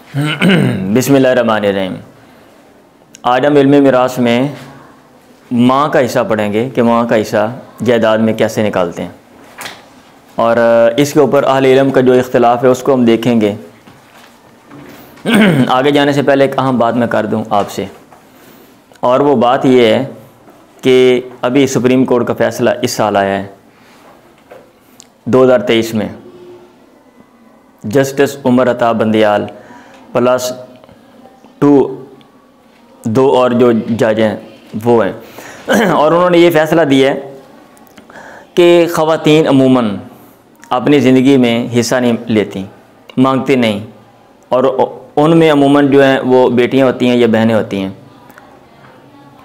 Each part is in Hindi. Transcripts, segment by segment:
बिस्मिल्लाहिर्रहमानिर्रहीम। आज हम इल्म मिरास में माँ का हिस्सा पढ़ेंगे कि माँ का हिस्सा जायदाद में कैसे निकालते हैं, और इसके ऊपर अहले इल्म का जो इख्तिलाफ़ है उसको हम देखेंगे। आगे जाने से पहले एक अहम बात मैं कर दूं आपसे, और वो बात ये है कि अभी सुप्रीम कोर्ट का फ़ैसला इस साल आया है 2023 में। जस्टिस उमर अता बंदियाल प्लस 2 और जो जज हैं वो हैं, और उन्होंने ये फ़ैसला दिया है कि ख़वातीन अमूमन अपनी ज़िंदगी में हिस्सा नहीं लेती, मांगती नहीं, और उनमें अमूमन जो हैं वो बेटियां होती हैं या बहनें होती हैं,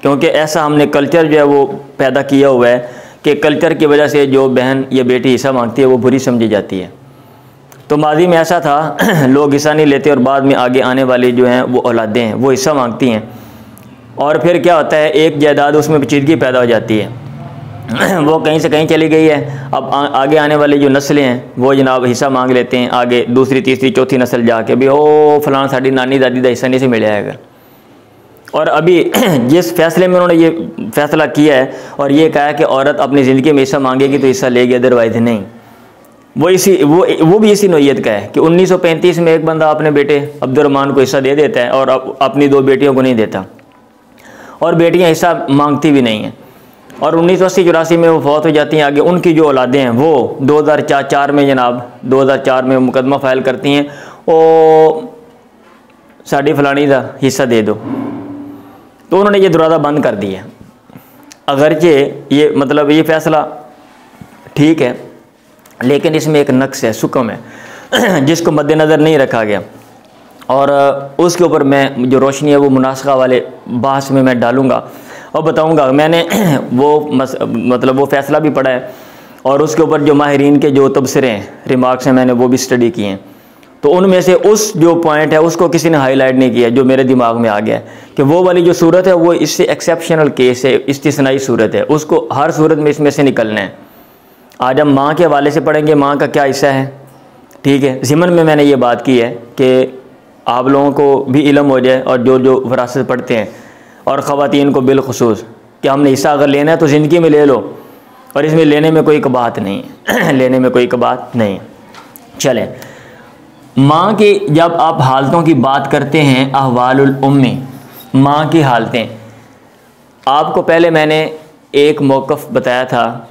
क्योंकि ऐसा हमने कल्चर जो है वो पैदा किया हुआ है कि कल्चर की वजह से जो बहन या बेटी हिस्सा मांगती है वो बुरी समझी जाती है। तो माजी में ऐसा था, लोग हिस्सा नहीं लेते और बाद में आगे आने वाली जो हैं वो औलादें हैं वो हिस्सा मांगती हैं, और फिर क्या होता है एक जायदाद उसमें पेचीदगी पैदा हो जाती है। वो कहीं से कहीं चली गई है, अब आगे आने वाली जो नस्लें हैं वो जनाब हिस्सा मांग लेते हैं, आगे दूसरी तीसरी चौथी नस्ल जाके भी ओ फलाना साड़ी नानी दादी का हिस्सा नहीं से मिल जाएगा। और अभी जिस फैसले में उन्होंने ये फ़ैसला किया है और ये कहा है कि औरत अपनी ज़िंदगी में हिस्सा मांगेगी तो हिस्सा लेगी, अदरवाइज नहीं। वो भी इसी नौइयत का है कि 1935 में एक बंदा अपने बेटे अब्दुर्रहमान को हिस्सा दे देता है और अपनी 2 बेटियों को नहीं देता, और बेटियां हिस्सा मांगती भी नहीं हैं, और 1980-84 में वो फौत हो जाती हैं। आगे उनकी जो औलादें हैं वो 2004 में जनाब 2004 में मुकदमा फ़ाइल करती हैं, ओ साड़ी फलानी का हिस्सा दे दो। तो उन्होंने ये दरवाज़ा बंद कर दिया। अगरचे ये मतलब ये फ़ैसला ठीक है, लेकिन इसमें एक नक्स है, सुकम है जिसको मद्देनज़र नहीं रखा गया, और उसके ऊपर मैं जो रोशनी है वो मुनासखा वाले बहस में मैं डालूँगा और बताऊँगा। मैंने वो फ़ैसला भी पढ़ा है, और उसके ऊपर जो माहिरीन के जो तबसरे हैं, रिमार्क्स हैं, मैंने वो भी स्टडी किए हैं। तो उनमें से उस जो पॉइंट है उसको किसी ने हाईलाइट नहीं किया जो मेरे दिमाग में आ गया है कि वो वाली जो सूरत है वो इससे एक्सेप्शनल केस है, इस्तिस्नाई सूरत है, उसको हर सूरत में इसमें से निकलना है। आज हम माँ के हवाले से पढ़ेंगे, माँ का क्या हिस्सा है, ठीक है। ज़िमन में मैंने ये बात की है कि आप लोगों को भी इल्म हो जाए, और जो विरासत पढ़ते हैं और ख़वातीन को बिलखुसूस, कि हमने हिस्सा अगर लेना है तो ज़िंदगी में ले लो, और इसमें लेने में कोई कबात नहीं है लेने में कोई कबात नहीं है। चलें, माँ की जब आप हालतों की बात करते हैं, अहवालुल उम्मी, माँ की हालतें, आपको पहले मैंने एक मौक़िफ़ बताया था,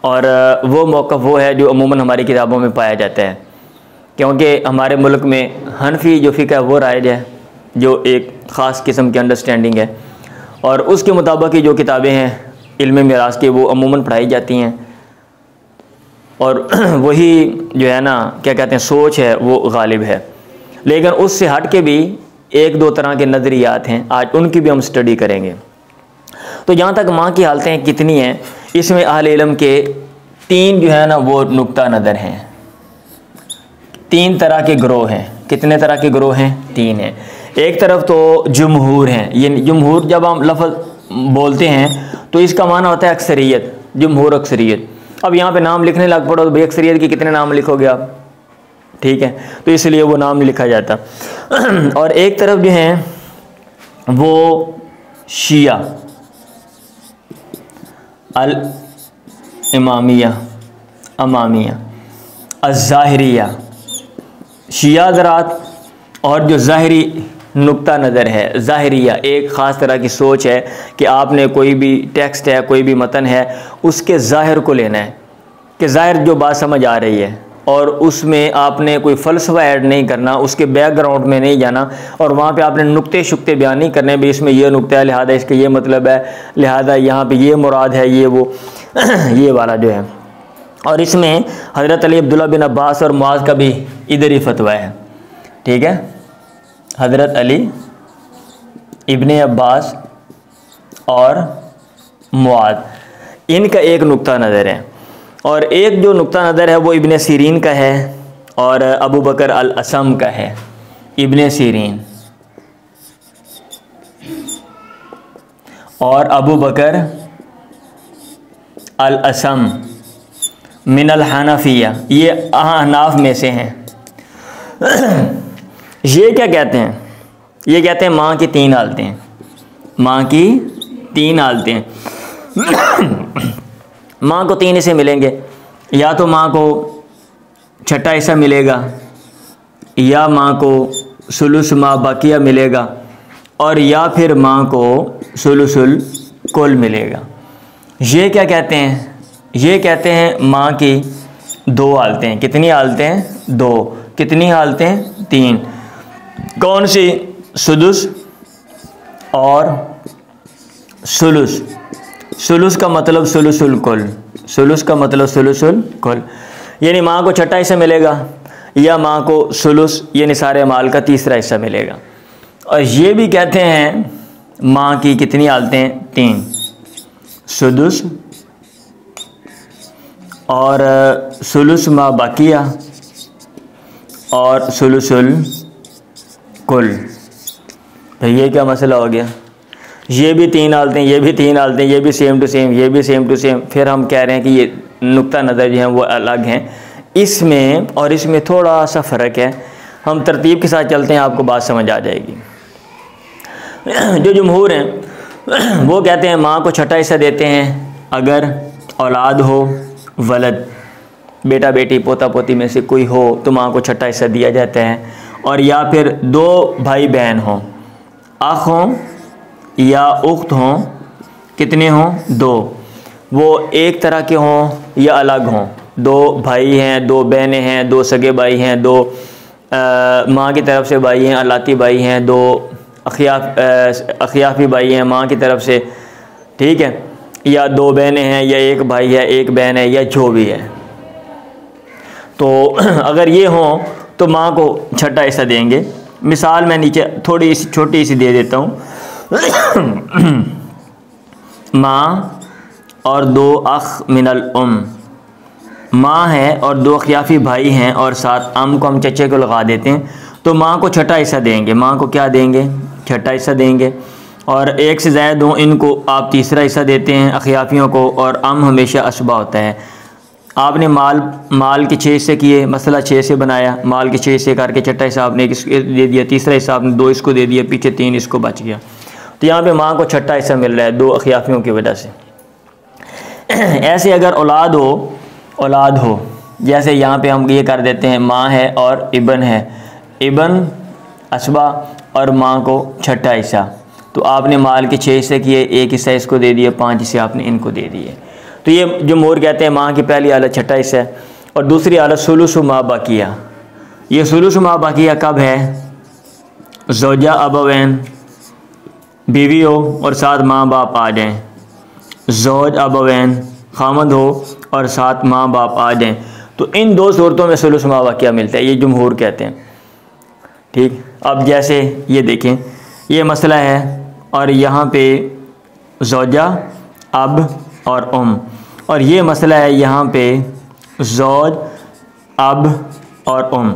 और वो मौक़िफ़ वो है जो अमूमन हमारी किताबों में पाया जाता है, क्योंकि हमारे मुल्क में हनफी जो फ़िक़्ह है वो राइज है, जो एक ख़ास किस्म की अंडरस्टैंडिंग है, और उसके मुताबिक ही जो किताबें हैं इल्म मिरास की वो अमूमन पढ़ाई जाती हैं, और वही जो है ना क्या कहते हैं सोच है वो गालिब है। लेकिन उससे हट के भी 1-2 तरह के नज़रियात हैं, आज उनकी भी हम स्टडी करेंगे। तो जहाँ तक माँ की हालतें कितनी हैं, इसमें अहले इल्म के 3 जो है ना वो नुक्ता नज़र हैं, 3 तरह के ग्रोह हैं। कितने तरह के ग्रोह हैं? 3 हैं। एक तरफ तो जुमहूर हैं, ये जुमहूर जब हम लफ्ज़ बोलते हैं तो इसका माना होता है अक्सरियत, जुमहूर अक्सरियत। अब यहाँ पे नाम लिखने लग पड़ो तो भाई अक्सरियत के कितने नाम लिखोगे आप, ठीक है, तो इसलिए वो नाम नहीं लिखा जाता। और एक तरफ जो हैं वो शिया अल इमामिया, अमामिया, अज़्ज़ाहिरिया, शिया हज़रात, और जो ज़ाहिरी नुक्ता नज़र है ज़ाहिरिया, एक ख़ास तरह की सोच है कि आपने कोई भी टेक्स्ट है, कोई भी मतन है, उसके ज़ाहिर को लेना है कि ज़ाहिर जो बात समझ आ रही है, और उसमें आपने कोई फ़लसफ़ा ऐड नहीं करना, उसके बैकग्राउंड में नहीं जाना, और वहाँ पे आपने नुक्ते शुक्ते बयान नहीं करने भी इसमें ये नुक्ता है लिहाजा इसका ये मतलब है, लिहाजा यहाँ पे ये मुराद है, ये वो ये वाला जो है। और इसमें हज़रत अली अब्दुल्ला बिन अब्बास और मुआज़ का भी इधर ही फतवा है, ठीक है। हज़रत अली इब्ने अब्बास और मुआज़, इनका एक नुक्ता नज़र है, और एक जो नुक्ता नज़र है वो इब्ने सीरीन का है और अबू बकर अल असम का है। इब्ने सीरीन और अबू बकर अल असम मिनल हनफिया, ये हनाफ में से हैं। ये क्या कहते हैं? ये कहते हैं माँ की 3 हालतें हैं, माँ की 3 हालतें हैं। माँ को 3 हिस्से मिलेंगे, या तो माँ को छठा हिस्सा मिलेगा, या माँ को सुलुस मा बाकिया मिलेगा, और या फिर माँ को सुलुसुल कुल मिलेगा। ये क्या कहते हैं? ये कहते हैं माँ की 2 हालतें हैं। कितनी हालतें हैं? 2। कितनी हालतें हैं? 3। कौन सी? सुदुस और सुलुस। सुलुस का मतलब सुलुसुल कुल, सुलुस का मतलब सुलुसुल कुल, यानी माँ को छठा हिस्सा मिलेगा, या माँ को सुलुस यानी सारे माल का 3रा हिस्सा मिलेगा। और ये भी कहते हैं माँ की कितनी हालतें हैं? 3। सुदुस और सुलुस मा बाकिया और सुलुसुल कुल। तो ये क्या मसला हो गया? ये भी 3 हालतें, ये भी 3 हालतें, ये भी सेम टू सेम, ये भी सेम टू सेम। फिर हम कह रहे हैं कि ये नुक्ता नज़र जो है वो अलग हैं, इसमें और इसमें थोड़ा सा फ़र्क है। हम तरतीब के साथ चलते हैं, आपको बात समझ आ जाएगी। जो जमहूर हैं वो कहते हैं माँ को छठा हिस्सा देते हैं अगर औलाद हो, वलद, बेटा बेटी पोता पोती में से कोई हो तो माँ को छठा हिस्सा दिया जाता है। और या फिर 2 भाई बहन हों, अख हों या उख्त हों, कितने हों? 2। वो एक तरह के हों या अलग हों। 2 भाई हैं, 2 बहनें हैं, 2 सगे भाई हैं, 2 माँ की तरफ से भाई हैं, अलाती भाई हैं, 2 अखियाफी भाई हैं माँ की तरफ से, ठीक है, या 2 बहनें हैं, या 1 भाई है, 1 बहन है, या जो भी है। तो अगर ये हों तो माँ को छठा हिस्सा देंगे। मिसाल मैं नीचे थोड़ी सी छोटी सी दे देता हूँ। माँ और 2 अख मिनल उम, माँ है और 2 अखियाफी भाई हैं और साथ अम को हम चचे को लगा देते हैं, तो माँ को छठा हिस्सा देंगे। माँ को क्या देंगे? छठा हिस्सा देंगे। और 1 से ज़्यादा हों इनको आप 3रा हिस्सा देते हैं अखियाफियों को, और अम हमेशा असबा होता है। आपने माल के 6 हिस्से किए, मसला 6 से बनाया, माल के 6 हिस्से करके छठा हिस्सा आपने दे दिया, 3रा हिस्सा आपने 2 इसको दे दिया, पीछे 3 इसको बच गया। तो यहाँ पे माँ को छठा हिस्सा मिल रहा है 2 अखियाफियों की वजह से। ऐसे अगर औलाद हो, जैसे यहाँ पे हम ये कर देते हैं माँ है और इबन है, इबन असबा और माँ को छठा हिस्सा, तो आपने माल के 6 हिस्से किए, 1 हिस्सा इसको दे दिया, 5 हिस्से आपने इनको दे दिए। तो ये जमहूर कहते हैं माँ की पहली हालत छठा हिस्सा है। और दूसरी हालत सुलुस मा बाकिया। ये सुलुस मा बाकिया कब है? ज़ौजा अबवैन, बीवी हो और साथ माँ बाप आ जाएं, ज़ौज अबवैन, खामद हो और साथ माँ बाप आ जाएं, तो इन 2 सूरतों में सुलुस मा बाकिया मिलता है, ये जमहूर कहते हैं। ठीक, अब जैसे ये देखें, ये मसला है और यहाँ पे ज़ौजा, अब और उम, और ये मसला है यहाँ पे ज़ौज, अब और उम।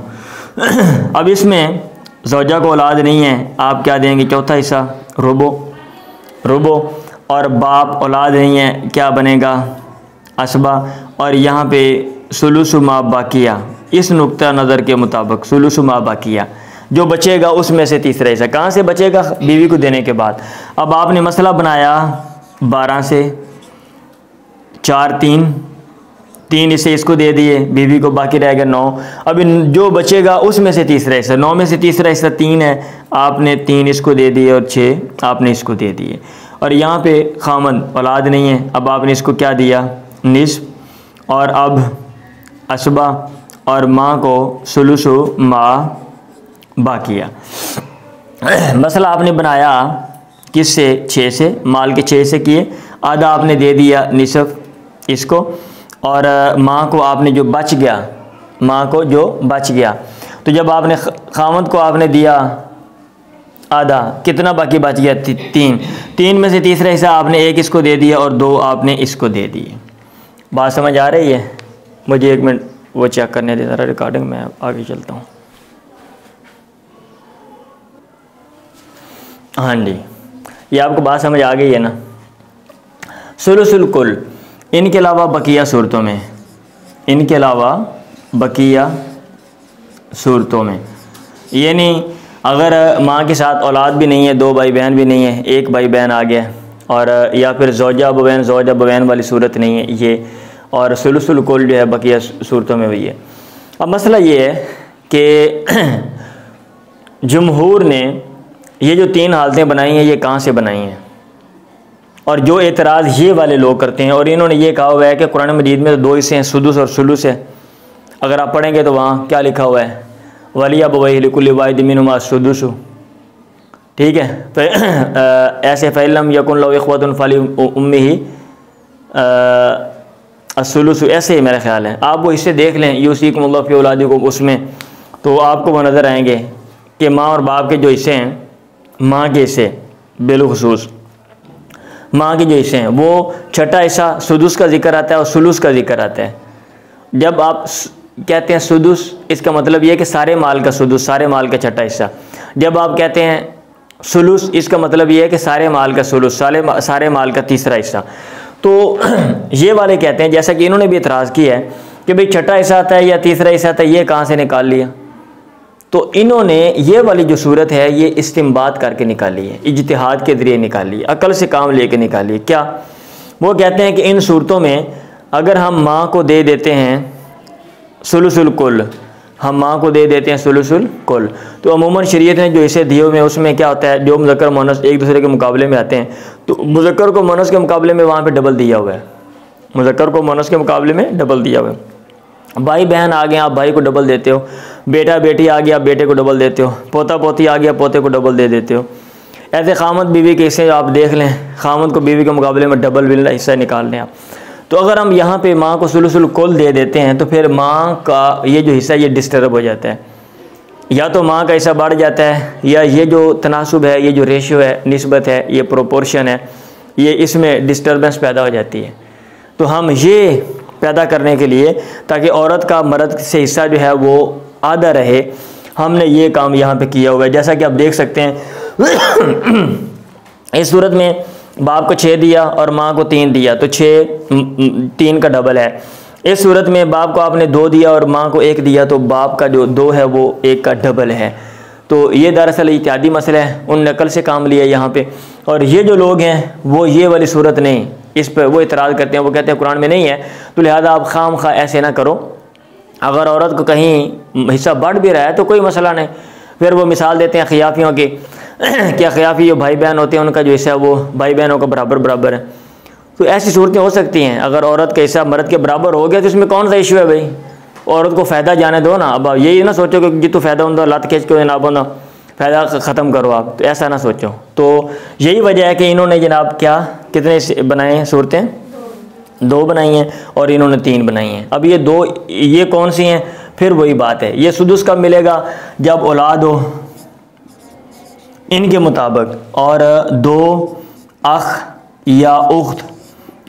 अब इसमें ज़ौजा को औलाद नहीं है, आप क्या देंगे? चौथा हिस्सा, रुबो। और बाप औलाद नहीं है, क्या बनेगा? असबा। और यहाँ पे सुलुस मा बाकिया, इस नुक्ता नज़र के मुताबिक सुलुस मा बाकिया जो बचेगा उसमें से 3रा हिस्सा कहाँ से बचेगा? बीवी को देने के बाद। अब आपने मसला बनाया 12 से 4, 3 हिस्से इसको दे दिए, बीवी को बाकी रहेगा 9। अब जो बचेगा उसमें से 3रा हिस्सा, 9 में से 3रा हिस्सा 3 है, आपने 3 इसको दे दिए और 6 आपने इसको दे दिए। और यहाँ पे खामद औलाद नहीं है, अब आपने इसको क्या दिया? निस्फ। और अब असबा और माँ को सुलुसु मा बाकिया। मसला आपने बनाया किससे? 6 से, माल के 6 से किए, आधा आपने दे दिया निसफ इसको, और माँ को आपने जो बच गया, माँ को जो बच गया, तो जब आपने खामद को आपने दिया आधा, कितना बाकी बच गया? 3 में से 3रा हिस्सा आपने 1 इसको दे दिया और 2 आपने इसको दे दिए। बात समझ आ रही है? मुझे 1 मिनट वो चेक करने दे ज़रा रिकॉर्डिंग में, आगे चलता हूँ। हाँ जी, ये आपको बात समझ आ गई है ना? सुलुसुल कुल, इनके अलावा बकिया सूरतों में, इनके अलावा बकिया सूरतों में, यानी अगर माँ के साथ औलाद भी नहीं है, 2 भाई बहन भी नहीं है, 1 भाई बहन आ गया, और या फिर ज़ौजा बवैन वाली सूरत नहीं है ये, और सुलुसुल कुल जो है बकिया सूरतों में वही है। अब मसला ये है कि जमहूर ने ये जो 3 हालतें बनाई हैं ये कहाँ से बनाई हैं, और जो एतराज़ ये वाले लोग करते हैं, और इन्होंने ये कहा हुआ है कि कुरान मजीद में तो 2 हिस्से हैं, सुदुस और सुलुस है। अगर आप पढ़ेंगे तो वहाँ क्या लिखा हुआ है, वलिया बवही लिकुल्लि वाहिद मिनहुमा सुदुसु, ठीक है। तो ऐसे फ़इल्लम यकुन लहू इख्वतुन फली उम्मिही असुलुसु, ऐसे ही मेरा ख्याल है। आप वो हिस्से देख लें, यूसीकुमुल्लाहु फी औलादिकुम, उसमें तो आपको वो नज़र आएंगे कि माँ और बाप के जो हिस्से हैं, माँ के हिस्से बिलखुसूस माँ के जो हिस्से हैं वो छठा हिस्सा सुदुस का जिक्र आता है और सुलुस का जिक्र आता है। जब आप कहते हैं सुदुस, इसका मतलब ये है कि सारे माल का सुदुस, सारे माल का छठा हिस्सा। जब आप कहते हैं सुलुस, इसका मतलब ये है कि सारे माल का सुलुस, सारे माल का तीसरा हिस्सा। तो ये वाले कहते हैं, जैसा कि इन्होंने भी एतराज़ किया है कि भाई छठा हिस्सा आता है या तीसरा हिस्सा आता है, ये कहाँ से निकाल लिया। तो इन्होंने ये वाली जो सूरत है ये इस्तिंबात करके निकाली है, इज्तिहाद के ज़रिए निकाली है, अकल से काम लेके निकाली है। क्या वो कहते हैं कि इन सूरतों में अगर हम माँ को दे देते हैं सुलुसुल कुल, हम माँ को दे देते हैं सुलुसुल कुल, तो अमूमन शरीयत ने जो इसे दिए हुए उसमें क्या होता है, जो मुज़क्कर मुअन्नस एक दूसरे के मुकाबले में आते हैं, तो मुज़क्कर को मुअन्नस के मुकाबले में वहाँ पे डबल दिया हुआ है, मुज़क्कर को मुअन्नस के मुकाबले में डबल दिया हुआ है। भाई बहन आ गए, आप भाई को डबल देते हो, बेटा बेटी आ गया, आप बेटे को डबल देते हो, पोता पोती आ गया, पोते को डबल दे देते हो। ऐसे खामद बीवी के हिस्से आप देख लें, खामद को बीवी के मुकाबले में डबल बिल हिस्सा निकाल लें आप। तो अगर हम यहाँ पे माँ को सुलुसुल कुल दे देते हैं तो फिर माँ का ये जो हिस्सा ये डिस्टर्ब हो जाता है, या तो माँ का हिस्सा बढ़ जाता है, या ये जो तनासुब है, ये जो रेशियो है, निस्बत है, ये प्रोपोर्शन है, ये इसमें डिस्टर्बेंस पैदा हो जाती है। तो हम ये पैदा करने के लिए, ताकि औरत का मर्द से हिस्सा जो है वो आधा रहे, हमने ये काम यहाँ पे किया हुआ है। जैसा कि आप देख सकते हैं इस सूरत में बाप को 6 दिया और माँ को 3 दिया, तो 3 का डबल है। इस सूरत में बाप को आपने 2 दिया और माँ को 1 दिया, तो बाप का जो 2 है वो 1 का डबल है। तो ये दरअसल इत्यादि मसला है, उन नकल से काम लिया यहाँ पे। और ये जो लोग हैं वो ये वाली सूरत नहीं, इस पर वो इतराज़ करते हैं, वो कहते हैं कुरान में नहीं है, तो लिहाजा आप खाम खा ऐसे ना करो। अगर औरत को कहीं हिस्सा बढ़ भी रहा है तो कोई मसला नहीं। फिर वो मिसाल देते हैं खियाफियों की, क्या खियाफी जो भाई बहन होते हैं उनका जो हिस्सा है वो भाई बहनों का बराबर है। तो ऐसी सूरतें हो सकती हैं। अगर औरत का हिस्सा मर्द के बराबर हो गया तो इसमें कौन सा इशू है भाई, औरत को फ़ायदा जाने दो ना। अब यही ना सोचो कि जितू फ़ायदा होता लत खींच के ना बोना फ़ायदा ख़त्म करो आप, तो ऐसा ना सोचो। तो यही वजह है कि इन्होंने जनाब क्या कितने बनाए हैं सूरतें, 2 बनाई हैं और इन्होंने 3 बनाई हैं। अब ये 2 ये कौन सी हैं, फिर वही बात है, ये सुदुस कब मिलेगा, जब औलाद हो इनके मुताबिक, और 2 अख या उख्त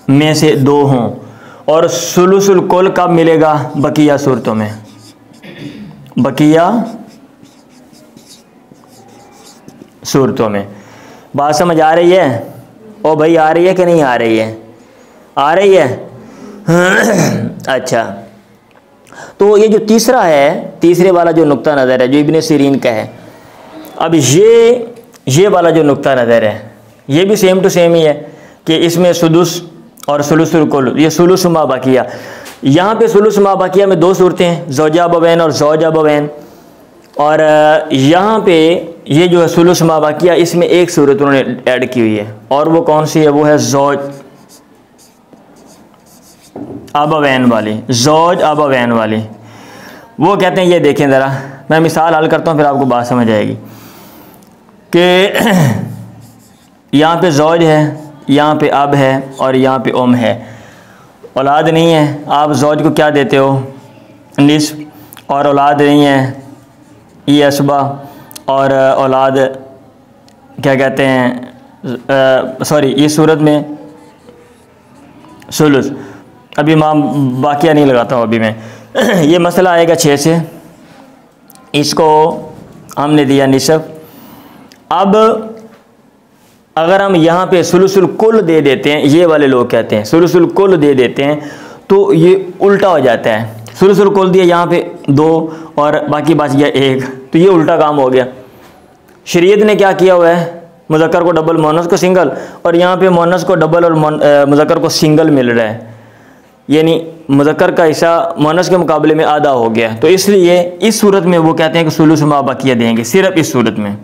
में से 2 हों। और सुलुसुल कुल कब मिलेगा, बकिया सूरतों में, बकिया सूरतों में। बात समझ आ रही है? ओ भाई आ रही है कि नहीं आ रही है? आ रही है। अच्छा, तो ये जो तीसरा है, तीसरे वाला जो नुक्ता नज़र है जो इब्ने सीरीन का है, अब ये वाला जो नुक्ता नज़र है ये भी सेम टू सेम ही है कि इसमें सुदुस और सुलुसुल कुल, ये सुलुस मा बाकिया। यहाँ पे सुलुस मा बाकिया में 2 सूरतें हैं, ज़ौजा बवैन और ज़ौजा बवैन। और यहाँ पे ये जो है सुलुस मा बाकिया, इसमें एक सूरत उन्होंने ऐड की हुई है, और वो कौन सी है, वो है ज़ौज अबवैन वाली, ज़ौज अबवैन वाली। वो कहते हैं, ये देखें ज़रा, मैं मिसाल हल करता हूँ फिर आपको बात समझ आएगी कि यहाँ पे ज़ौज है, यहाँ पे अब है और यहाँ पे उम है। औलाद नहीं है, आप ज़ौज को क्या देते हो, निस्फ, और औलाद नहीं है, ये असबा, और औलाद क्या कहते हैं, सॉरी ये सूरत में सुलुस। अभी माँ बाकिया नहीं लगाता हूँ अभी मैं। ये मसला आएगा 6 से, इसको हमने दिया निसफ। अब अगर हम यहाँ पे सुलुसुल कुल दे देते हैं, ये वाले लोग कहते हैं सुलुसुल कुल दे देते हैं, तो ये उल्टा हो जाता है। सुलुसुल कुल दिया यहाँ पे 2 और बाकी बच गया 1, तो ये उल्टा काम हो गया। शरीयत ने क्या किया हुआ है, मुज़क्कर को डबल मुअन्नस को सिंगल, और यहाँ पे मुअन्नस को डबल और मुज़क्कर को सिंगल मिल रहा है, यानी मुज़क्कर का हिस्सा मुअन्नस के मुकाबले में आधा हो गया। तो इसलिए इस सूरत में वो कहते हैं कि सुलुस मा बकिया देंगे, सिर्फ इस सूरत में,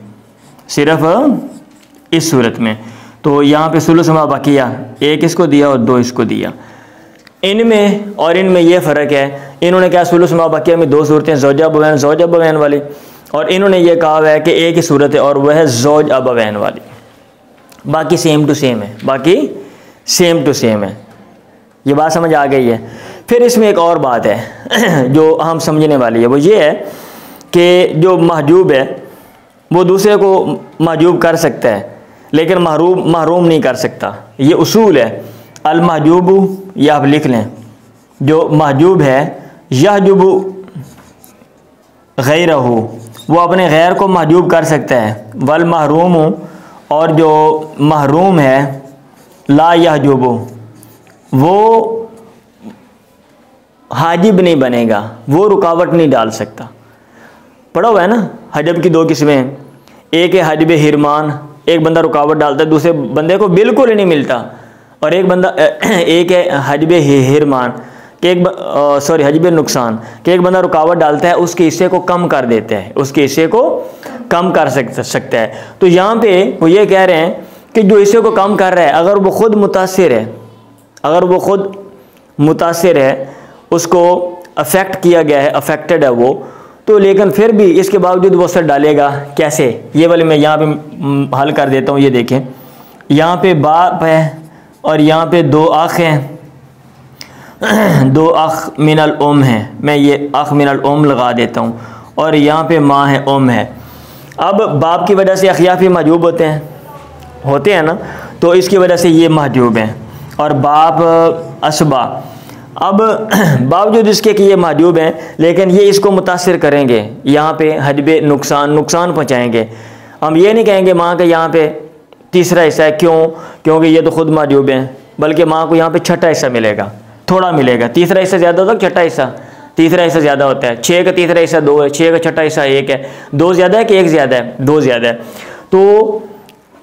सिर्फ इस सूरत में। तो यहाँ पे सुलुस मा बकिया, एक इसको दिया और दो इसको दिया। इनमें और इनमें यह फ़र्क है, इन्होंने क्या सुलुस मा बकिया में दो सूरतें ज़ौज अबवैन वाली, और इन्होंने ये कहा हुआ है कि एक ही सूरत है और वह है ज़ौज अबवैन वाली। बाकी सेम टू सेम है, बाकी सेम टू सेम है। ये बात समझ आ गई है। फिर इसमें एक और बात है जो हम समझने वाली है, वो ये है कि जो महजूब है वो दूसरे को महजूब कर सकता है लेकिन महरूम नहीं कर सकता। ये उसूल है। अल महजूबु, ये आप लिख लें, जो महजूब है यहजुबु गैरहु, वो अपने गैर को महजूब कर सकता है। वल महरूम, और जो महरूम है ला यहजुबु, वो हाजिब नहीं बनेगा, वो रुकावट नहीं डाल सकता। पढ़ा हुआ है ना, हजब की दो किस्में हैं, एक है हजब हिरमान, एक बंदा रुकावट डालता है दूसरे बंदे को बिल्कुल ही नहीं मिलता, और एक है हजब हिरमान कि हजब नुकसान कि एक बंदा रुकावट डालता है, उसके हिस्से को कम कर देता है, उसके हिस्से को कम कर सकता है। तो यहाँ पे वो ये कह रहे हैं कि जो हिस्से को कम कर रहा है, अगर वो खुद मुतासिर है, अगर वो खुद मुतासिर है, उसको अफेक्ट किया गया है, अफेक्टेड है वो, तो लेकिन फिर भी इसके बावजूद वो असर डालेगा। कैसे, ये वाले मैं यहाँ पे हल कर देता हूँ। ये देखें, यहाँ पे बाप है और यहाँ पे दो अख हैं, दो अख मिनल उम हैं, मैं ये अख मिनल उम लगा देता हूँ, और यहाँ पे माँ है, उम है। अब बाप की वजह से अखियाफी महजूब होते हैं ना, तो इसकी वजह से ये महजूब हैं, और बाप असबा। अब बावजूद इसके कि ये महजूब हैं, लेकिन ये इसको मुतासिर करेंगे, यहाँ पे हजब नुकसान पहुँचाएँगे। हम ये नहीं कहेंगे माँ के यहाँ पे तीसरा हिस्सा है, क्यों? क्योंकि ये तो खुद महजूब हैं, बल्कि माँ को यहाँ पे छठा हिस्सा मिलेगा, थोड़ा मिलेगा। तीसरा हिस्सा ज़्यादा होता है, छठा हिस्सा, तीसरा हिस्सा ज़्यादा होता है। 6 का तीसरा हिस्सा 2 है, 6 का छठा हिस्सा 1 है। 2 ज़्यादा है कि 1 ज़्यादा है? 2 ज़्यादा है। तो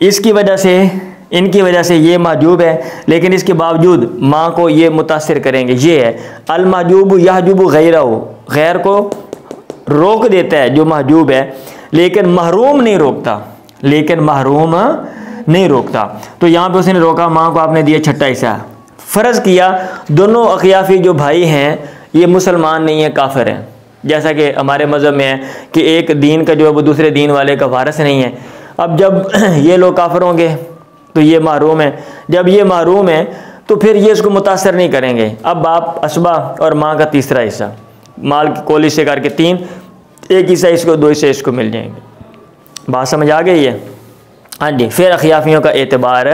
इसकी वजह से, इनकी वजह से ये महजूब है, लेकिन इसके बावजूद माँ को ये मुतासिर करेंगे। ये है अल महजूब यहजुबु गैरहु, गैर को रोक देता है जो महजूब है, लेकिन महरूम नहीं रोकता, लेकिन महरूम नहीं रोकता। तो यहाँ पे उसने रोका, माँ को आपने दिया छठा हिस्सा, फ़र्ज़ किया दोनों अखियाफी जो भाई हैं ये मुसलमान नहीं है, काफिर हैं। जैसा कि हमारे मज़हब में है कि एक दीन का जो है वो दूसरे दीन वाले का वारिस नहीं है। अब जब ये लोग काफिर होंगे तो ये महरूम है, जब ये महरूम है तो फिर ये इसको मुतासर नहीं करेंगे। अब बाप असबा और माँ का तीसरा हिस्सा, माल की कोली से करके 3, एक हिस्सा इसको, 2 हिस्से इसको मिल जाएंगे। बात समझ आ गई है? हाँ जी। फिर अखियाफियों का एतबार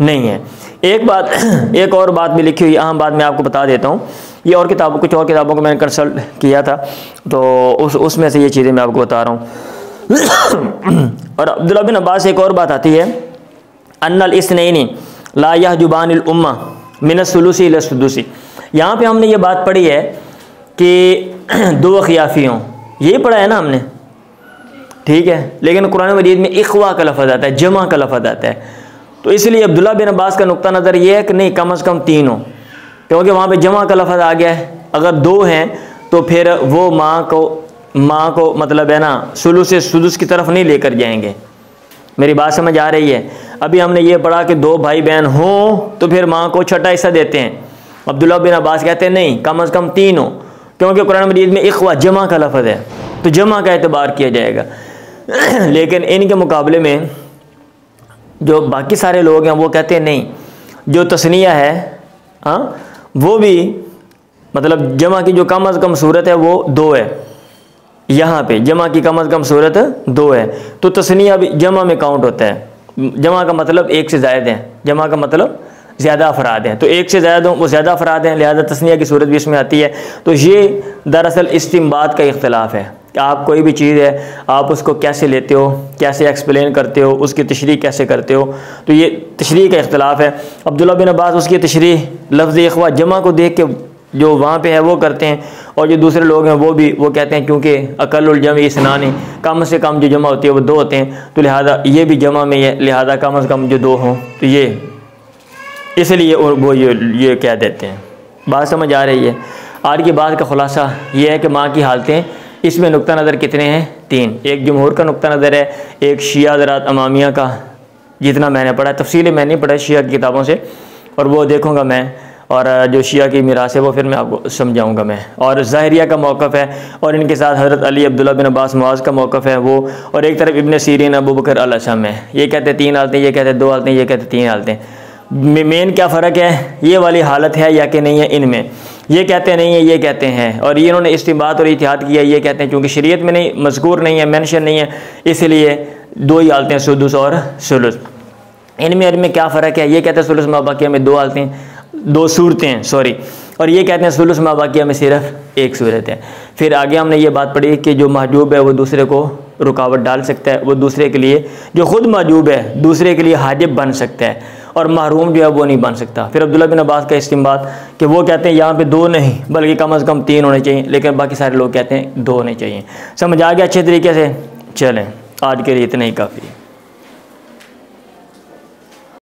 नहीं है। एक और बात भी लिखी हुई अहम बात मैं आपको बता देता हूँ। ये और किताबों, कुछ और किताबों को मैंने कंसल्ट किया था, तो उसमें से ये चीज़ें मैं आपको बता रहा हूँ। और अब्दुल्ला बिन अब्बास एक और बात आती है, अन्नल इस्नैनी ला यहजुबानिल उम्मा मिनस सुलुसी इला सुदुसी। यहाँ पे हमने ये बात पढ़ी है कि 2 अखियाफी हों, यही पढ़ा है ना हमने, ठीक है। लेकिन कुरान मजीद में इख्वा का लफ्ज़ आता है, जमा का लफ्ज़ आता है। तो इसलिए अब्दुल्ला बिन अब्बास का नुक्ता नज़र ये है कि नहीं, कम से कम 3 हो, क्योंकि वहाँ पे जमा का लफ्ज़ आ गया है। अगर 2 हैं तो फिर वो माँ को मतलब है ना सुलुस से सुदुस की तरफ नहीं लेकर जाएंगे। मेरी बात समझ आ रही है? अभी हमने ये पढ़ा कि 2 भाई बहन हों तो फिर माँ को छठा हिस्सा देते हैं। अब्दुल्ला बिन अब्बास कहते हैं नहीं, कम से कम 3 हो, क्योंकि कुरान मजीद में इख्वा जमा का लफ्ज़ है, तो जमा का एतबार किया जाएगा। लेकिन इनके मुकाबले में जो बाकी सारे लोग हैं वो कहते हैं नहीं, जो तस्निया है हाँ, वो भी मतलब जमा की जो कम अज़ कम सूरत है वो 2 है। यहाँ पे जमा की कम अज़ कम सूरत 2 है, तो तस्निया भी जमा में काउंट होता है। जमा का मतलब 1 से ज़ायद है, जमा का मतलब ज़्यादा अफराद हैं, तो 1 से ज़्यादा वो ज़्यादा अफराद हैं, लिहाजा तस्निया की सूरत भी इसमें आती है। तो ये दरअसल इस्तिंबात का इख्तिलाफ़ है कि आप कोई भी चीज़ है आप उसको कैसे लेते हो, कैसे एक्सप्लेन करते हो, उसकी तशरीह कैसे करते हो, तो ये तशरीह का इख्तिलाफ़ है। अब्दुल्ला बिन अब्बास उसकी तशरीह लफ्ज़ इख्वा जमा को देख के जो वहाँ पे है वो करते हैं, और जो दूसरे लोग हैं वो कहते हैं क्योंकि अकल जमा इसनानी, कम से कम जो जमा होती है वो 2 होते हैं, तो लिहाजा ये भी जमा में है, लिहाजा कम से कम जो 2 हों, तो ये इसलिए वो ये कह देते हैं। बात समझ आ रही है। आज की बात का खुलासा ये है कि माँ की हालतें, इसमें नुक्ता नज़र कितने हैं? 3। एक जमहूर का नुक्ता नज़र है, एक शिया हज़रात अमामिया का, जितना मैंने पढ़ा, तफसील मैंने नहीं पढ़ा शिया की किताबों से, और वो देखूँगा मैं, और जो शिया की मीरास है वो फिर मैं आपको समझाऊंगा मैं, और ज़ाहिरिया का मौक़िफ़ है, और इनके साथ हज़रत अली अब्दुल्ला बिन अब्बास मुआज़ का मौक़िफ़ है वो, और एक तरफ इब्न सीरीन अबू बकर अल-अशम है। ये कहते हैं 3 हालतें, ये कहते हैं 2 हालतें, ये कहते हैं 3 हालतें। मेन क्या फ़र्क है, ये वाली हालत है या कि नहीं है इनमें, ये कहते नहीं है, ये कहते हैं, और ये इन्होंने इस्तिंबात और इतिहाद किया, ये कहते हैं क्योंकि शरीयत में नहीं मज़कूर नहीं है, मेंशन नहीं है, इसलिए 2 ही हालतें, सुदुस और सुलुस। इनमें क्या फ़र्क है, ये कहते हैं सुलुस माँ बाकिया में 2 हालतें, 2 सूरतें सॉरी, और ये कहते हैं सुलुस माँ बाकिया में सिर्फ 1 सूरत है। फिर आगे हमने ये बात पढ़ी कि जो महजूब है वो दूसरे को रुकावट डाल सकता है, वो दूसरे के लिए, जो ख़ुद महजूब है दूसरे के लिए हाजिब बन सकता है, और महरूम जो है वो नहीं बन सकता। फिर अब्दुल्ला बिन अब्बास का इस्तिंबात कि वो कहते हैं यहाँ पे 2 नहीं बल्कि कम से कम 3 होने चाहिए, लेकिन बाकी सारे लोग कहते हैं 2 होने चाहिए। समझ आ गया अच्छे तरीके से? चलें, आज के लिए इतना ही काफ़ी है।